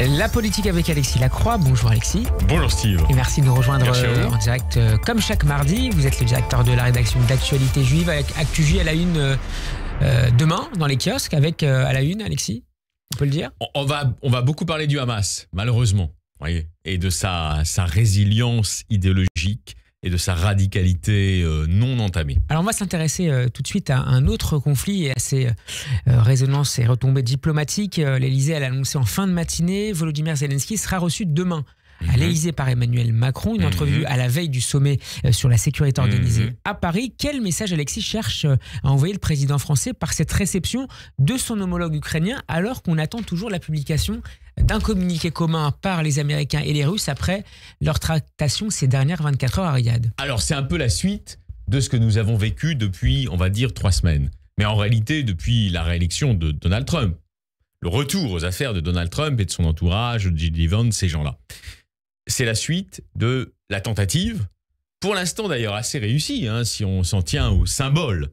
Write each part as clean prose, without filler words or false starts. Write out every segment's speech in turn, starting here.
La politique avec Alexis Lacroix. Bonjour Alexis. Bonjour Steve. Et merci de nous rejoindre en direct comme chaque mardi. Vous êtes le directeur de la rédaction d'Actualité Juive avec Actu J à la une demain dans les kiosques avec à la une, Alexis. On peut le dire. On va beaucoup parler du Hamas, malheureusement, voyez, et de sa résilience idéologique et de sa radicalité non entamée. Alors on va s'intéresser tout de suite à un autre conflit et à ses résonances et retombées diplomatiques. L'Élysée a annoncé en fin de matinée, Volodymyr Zelensky sera reçu demain à l'Élysée par Emmanuel Macron, une entrevue à la veille du sommet sur la sécurité organisée à Paris. Quel message Alexis cherche à envoyer le président français par cette réception de son homologue ukrainien alors qu'on attend toujours la publication d'un communiqué commun par les Américains et les Russes après leur tractation ces dernières 24 heures à Riyad? Alors c'est un peu la suite de ce que nous avons vécu depuis, on va dire, 3 semaines. Mais en réalité, depuis la réélection de Donald Trump. Le retour aux affaires de Donald Trump et de son entourage, de J.D. Vance, ces gens-là. C'est la suite de la tentative, pour l'instant d'ailleurs assez réussie, si on s'en tient au symbole,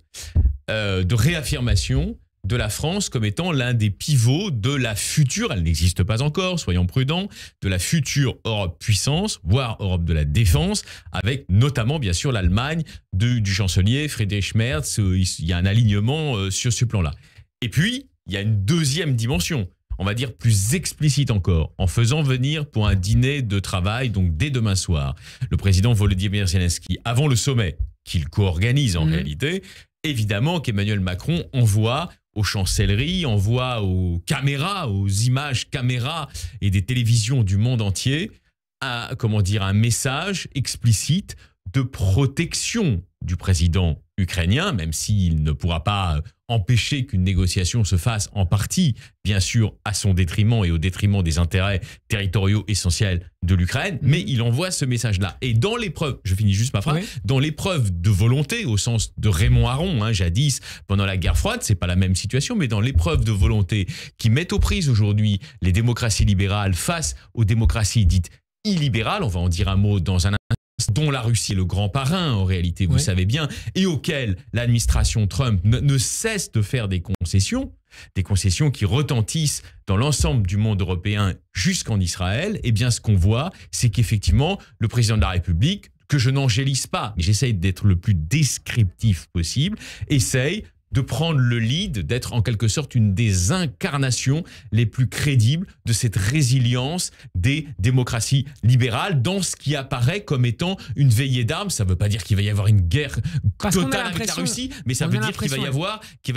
de réaffirmation de la France comme étant l'un des pivots de la future, elle n'existe pas encore, soyons prudents, de la future Europe puissance, voire Europe de la défense, avec notamment bien sûr l'Allemagne du chancelier Friedrich Merz. Il y a un alignement sur ce plan-là. Et puis, il y a une deuxième dimension, on va dire plus explicite encore, en faisant venir pour un dîner de travail, donc dès demain soir, le président Volodymyr Zelensky, avant le sommet, qu'il co-organise en réalité, évidemment qu'Emmanuel Macron envoie aux chancelleries, envoie aux caméras, aux images caméras et des télévisions du monde entier, un message explicite de protection du président ukrainien, même s'il ne pourra pas empêcher qu'une négociation se fasse en partie, bien sûr, à son détriment et au détriment des intérêts territoriaux essentiels de l'Ukraine, mais il envoie ce message-là. Et dans l'épreuve, je finis juste ma phrase, dans l'épreuve de volonté, au sens de Raymond Aron, jadis, pendant la guerre froide, c'est pas la même situation, mais dans l'épreuve de volonté qui met aux prises aujourd'hui les démocraties libérales face aux démocraties dites illibérales, on va en dire un mot dans un instant, dont la Russie est le grand parrain en réalité, vous savez bien, et auquel l'administration Trump ne cesse de faire des concessions qui retentissent dans l'ensemble du monde européen jusqu'en Israël. Eh bien ce qu'on voit, c'est qu'effectivement le président de la République, que je n'angélise pas, mais j'essaye d'être le plus descriptif possible, essaye de prendre le lead, d'être en quelque sorte une des incarnations les plus crédibles de cette résilience des démocraties libérales dans ce qui apparaît comme étant une veillée d'armes. Ça ne veut pas dire qu'il va y avoir une guerre totale avec la Russie, mais ça veut dire qu'il va y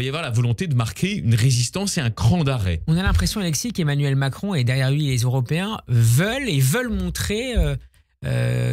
avoir la volonté de marquer une résistance et un cran d'arrêt. On a l'impression, Alexis, qu'Emmanuel Macron et derrière lui les Européens veulent montrer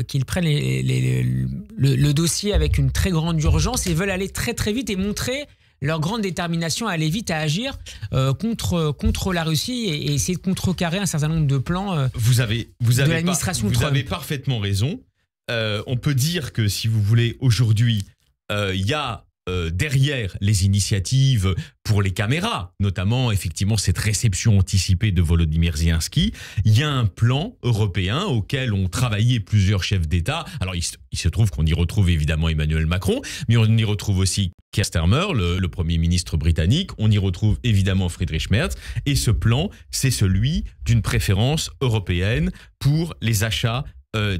qu'ils prennent le dossier avec une très grande urgence et veulent aller très très vite et montrer leur grande détermination à aller vite, à agir contre la Russie et essayer de contrecarrer un certain nombre de plans de l'administration Trump. Vous avez parfaitement raison. On peut dire que, si vous voulez, aujourd'hui, il y a derrière les initiatives pour les caméras, notamment effectivement cette réception anticipée de Volodymyr Zelensky, il y a un plan européen auquel ont travaillé plusieurs chefs d'État. Alors il se trouve qu'on y retrouve évidemment Emmanuel Macron, mais on y retrouve aussi Keir Starmer, le Premier ministre britannique, on y retrouve évidemment Friedrich Merz, et ce plan, c'est celui d'une préférence européenne pour les achats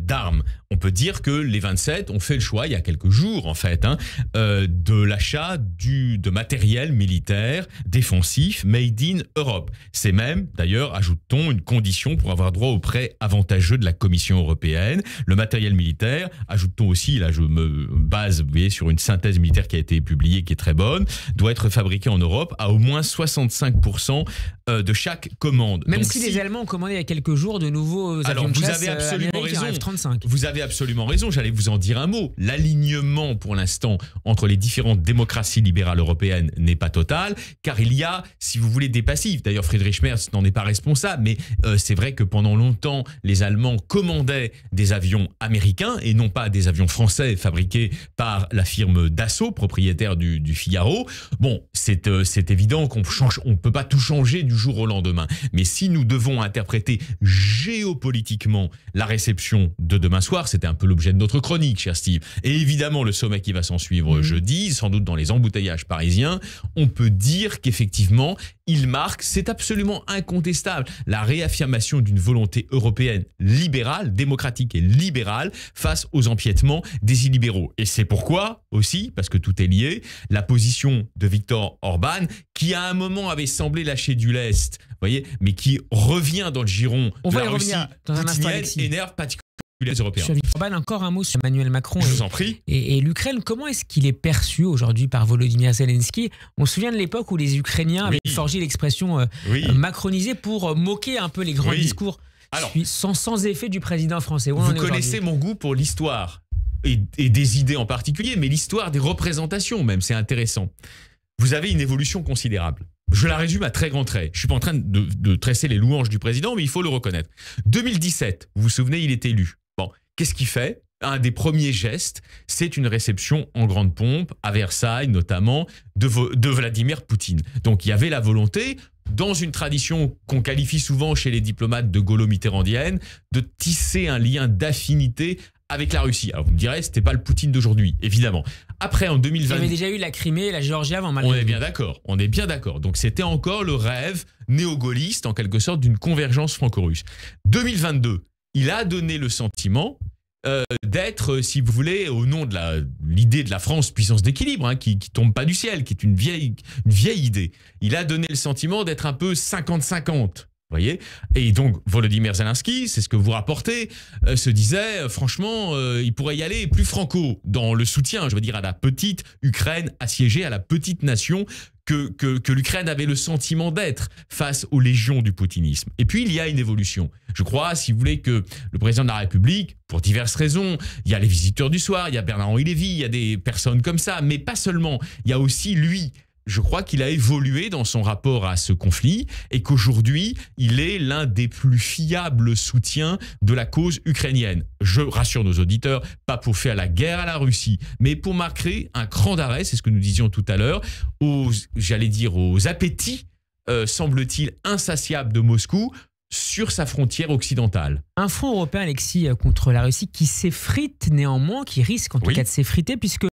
d'armes. On peut dire que les 27 ont fait le choix, il y a quelques jours en fait, de l'achat de matériel militaire défensif made in Europe. C'est même, d'ailleurs, ajoute-t-on, une condition pour avoir droit aux prêts avantageux de la Commission européenne. Le matériel militaire, ajoute-t-on aussi, là je me base, vous voyez, sur une synthèse militaire qui a été publiée, qui est très bonne, doit être fabriqué en Europe à au moins 65% de chaque commande. Même donc, si les Allemands ont commandé il y a quelques jours de nouveaux avions de chasse américains F-35. Vous avez absolument raison, j'allais vous en dire un mot. L'alignement pour l'instant entre les différentes démocraties libérales européennes n'est pas total, car il y a, si vous voulez, des passifs. D'ailleurs, Friedrich Merz n'en est pas responsable, mais c'est vrai que pendant longtemps, les Allemands commandaient des avions américains et non pas des avions français fabriqués par la firme Dassault, propriétaire du Figaro. Bon, c'est évident qu'on ne peut pas tout changer du jour au lendemain. Mais si nous devons interpréter géopolitiquement la réception discussion de demain soir, c'était un peu l'objet de notre chronique, cher Steve. Et évidemment, le sommet qui va s'en suivre jeudi, sans doute dans les embouteillages parisiens, on peut dire qu'effectivement, il marque, c'est absolument incontestable, la réaffirmation d'une volonté européenne libérale, démocratique et libérale, face aux empiètements des illibéraux. Et c'est pourquoi aussi, parce que tout est lié, la position de Viktor Orban, qui à un moment avait semblé lâcher du lest, voyez, mais qui revient dans le giron on de va la y Russie revenir dans un instant, Alexis. énerve particulièrement les Européens. Sur Viktor Orban, encore un mot sur Emmanuel Macron Je vous en prie. et l'Ukraine. Comment est-ce qu'il est perçu aujourd'hui par Volodymyr Zelensky? On se souvient de l'époque où les Ukrainiens avaient forgé l'expression macronisée pour moquer un peu les grands discours sans effet du président français. Vous connaissez mon goût pour l'histoire et des idées en particulier, mais l'histoire des représentations même, c'est intéressant. Vous avez une évolution considérable. Je la résume à très grands traits. Je suis pas en train de tresser les louanges du président, mais il faut le reconnaître. 2017, vous vous souvenez, il est élu. Bon, qu'est-ce qu'il fait? Un des premiers gestes, c'est une réception en grande pompe, à Versailles notamment, de Vladimir Poutine. Donc il y avait la volonté, dans une tradition qu'on qualifie souvent chez les diplomates de gaulo-mitterrandienne, de tisser un lien d'affinité avec la Russie. Alors vous me direz, c'était pas le Poutine d'aujourd'hui, évidemment. Après, en 2020... Il y avait déjà eu la Crimée et la Géorgie avant. On est bien d'accord, on est bien d'accord. Donc c'était encore le rêve néo-gaulliste, en quelque sorte, d'une convergence franco-russe. 2022, il a donné le sentiment d'être, si vous voulez, au nom de l'idée de la France puissance d'équilibre, qui tombe pas du ciel, qui est une vieille idée. Il a donné le sentiment d'être un peu 50-50. Voyez, et donc Volodymyr Zelensky, c'est ce que vous rapportez, se disait franchement, il pourrait y aller plus franco dans le soutien, je veux dire, à la petite Ukraine assiégée, à la petite nation que l'Ukraine avait le sentiment d'être face aux légions du poutinisme. Et puis il y a une évolution. Je crois, si vous voulez, que le président de la République, pour diverses raisons, il y a les visiteurs du soir, il y a Bernard-Henri Lévy, il y a des personnes comme ça, mais pas seulement. Il y a aussi lui. Je crois qu'il a évolué dans son rapport à ce conflit et qu'aujourd'hui, il est l'un des plus fiables soutiens de la cause ukrainienne. Je rassure nos auditeurs, pas pour faire la guerre à la Russie, mais pour marquer un cran d'arrêt, c'est ce que nous disions tout à l'heure, aux appétits, semble-t-il, insatiables de Moscou sur sa frontière occidentale. Un front européen, Alexis, contre la Russie qui s'effrite néanmoins, qui risque en tout cas de s'effriter, puisque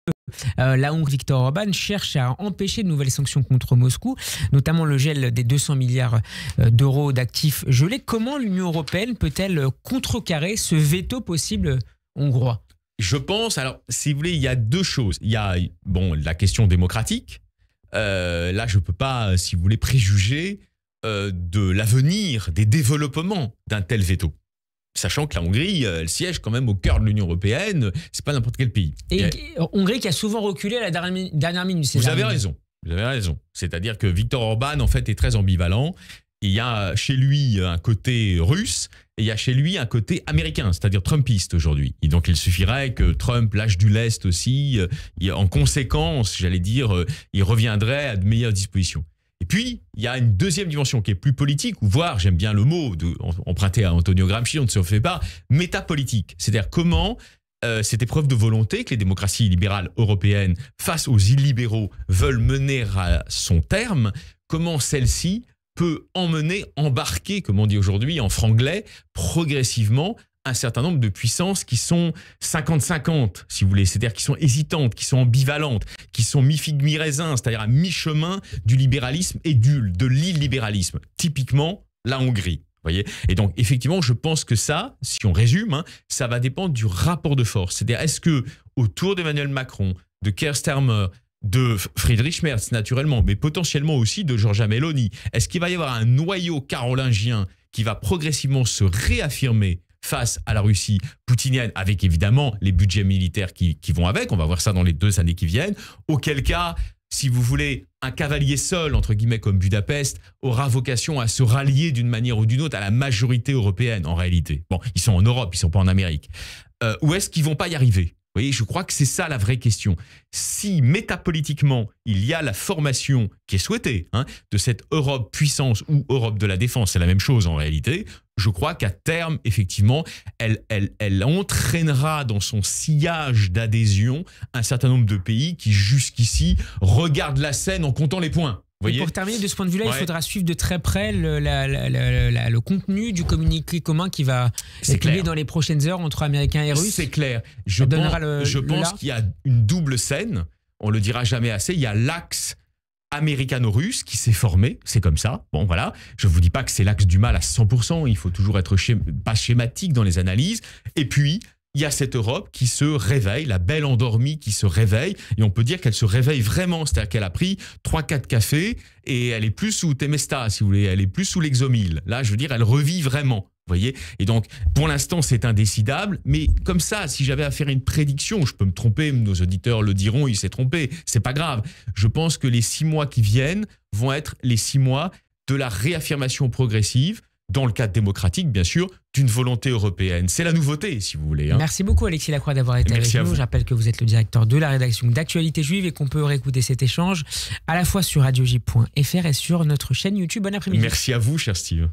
la Hongrie, Viktor Orban, cherche à empêcher de nouvelles sanctions contre Moscou, notamment le gel des 200 milliards d'euros d'actifs gelés. Comment l'Union européenne peut-elle contrecarrer ce veto possible hongrois? Je pense, alors si vous voulez, il y a deux choses. Il y a la question démocratique. Là, je ne peux pas, si vous voulez, préjuger de l'avenir, des développements d'un tel veto. Sachant que la Hongrie, elle siège quand même au cœur de l'Union européenne, c'est pas n'importe quel pays. Et Hongrie qui a souvent reculé à la dernière minute. Vous avez raison. C'est-à-dire que Viktor Orban, en fait, est très ambivalent. Il y a chez lui un côté russe et il y a chez lui un côté américain, c'est-à-dire trumpiste aujourd'hui. Et donc il suffirait que Trump lâche du lest aussi. En conséquence, j'allais dire, il reviendrait à de meilleures dispositions. Et puis, il y a une deuxième dimension qui est plus politique, ou voire, j'aime bien le mot emprunté à Antonio Gramsci, on ne se fait pas, métapolitique. C'est-à-dire comment cette épreuve de volonté que les démocraties libérales européennes, face aux illibéraux, veulent mener à son terme, comment celle-ci peut embarquer, comme on dit aujourd'hui en franglais, progressivement, un certain nombre de puissances qui sont 50-50, si vous voulez, c'est-à-dire qui sont hésitantes, qui sont ambivalentes, qui sont mi-figue, mi-raisin, c'est-à-dire à mi-chemin du libéralisme et de l'illibéralisme. Typiquement, la Hongrie. Voyez. Et donc, effectivement, je pense que ça, si on résume, ça va dépendre du rapport de force. C'est-à-dire, est-ce que autour d'Emmanuel Macron, de Keir Starmer, de Friedrich Merz, naturellement, mais potentiellement aussi de Giorgia Meloni, est-ce qu'il va y avoir un noyau carolingien qui va progressivement se réaffirmer face à la Russie poutinienne, avec évidemment les budgets militaires qui vont avec, on va voir ça dans les 2 années qui viennent, auquel cas, si vous voulez, un cavalier seul, entre guillemets, comme Budapest, aura vocation à se rallier d'une manière ou d'une autre à la majorité européenne, en réalité. Bon, ils sont en Europe, ils ne sont pas en Amérique. Ou est-ce qu'ils ne vont pas y arriver ? Vous voyez, je crois que c'est ça la vraie question. Si métapolitiquement, il y a la formation qui est souhaitée de cette Europe puissance ou Europe de la défense, c'est la même chose en réalité, je crois qu'à terme, effectivement, elle entraînera dans son sillage d'adhésion un certain nombre de pays qui jusqu'ici regardent la scène en comptant les points. voyez. Et pour terminer, de ce point de vue-là, Ouais. il faudra suivre de très près le contenu du communiqué commun qui va C'est être publié clair. dans les prochaines heures entre Américains et Russes. C'est clair. Je Ça donnera je le pense là. qu'il y a une double scène. On le dira jamais assez. Il y a l'axe américano-russe qui s'est formé. C'est comme ça. Bon, voilà. Je vous dis pas que c'est l'axe du mal à 100%. Il faut toujours être pas schématique dans les analyses. Et puis, il y a cette Europe qui se réveille, la belle endormie qui se réveille. Et on peut dire qu'elle se réveille vraiment. C'est-à-dire qu'elle a pris 3-4 cafés et elle est plus sous Temesta, si vous voulez. Elle est plus sous l'Exomil. Là, je veux dire, elle revit vraiment. Vous voyez? Et donc, pour l'instant, c'est indécidable. Mais comme ça, si j'avais à faire une prédiction, je peux me tromper, nos auditeurs le diront, il s'est trompé. C'est pas grave. Je pense que les 6 mois qui viennent vont être les 6 mois de la réaffirmation progressive, dans le cadre démocratique, bien sûr, d'une volonté européenne. C'est la nouveauté, si vous voulez. Hein. Merci beaucoup, Alexis Lacroix, d'avoir été Merci à avec nous. vous. Je rappelle que vous êtes le directeur de la rédaction d'Actualité Juive et qu'on peut réécouter cet échange à la fois sur radioj.fr et sur notre chaîne YouTube. Bon après-midi. Merci à vous, cher Steve.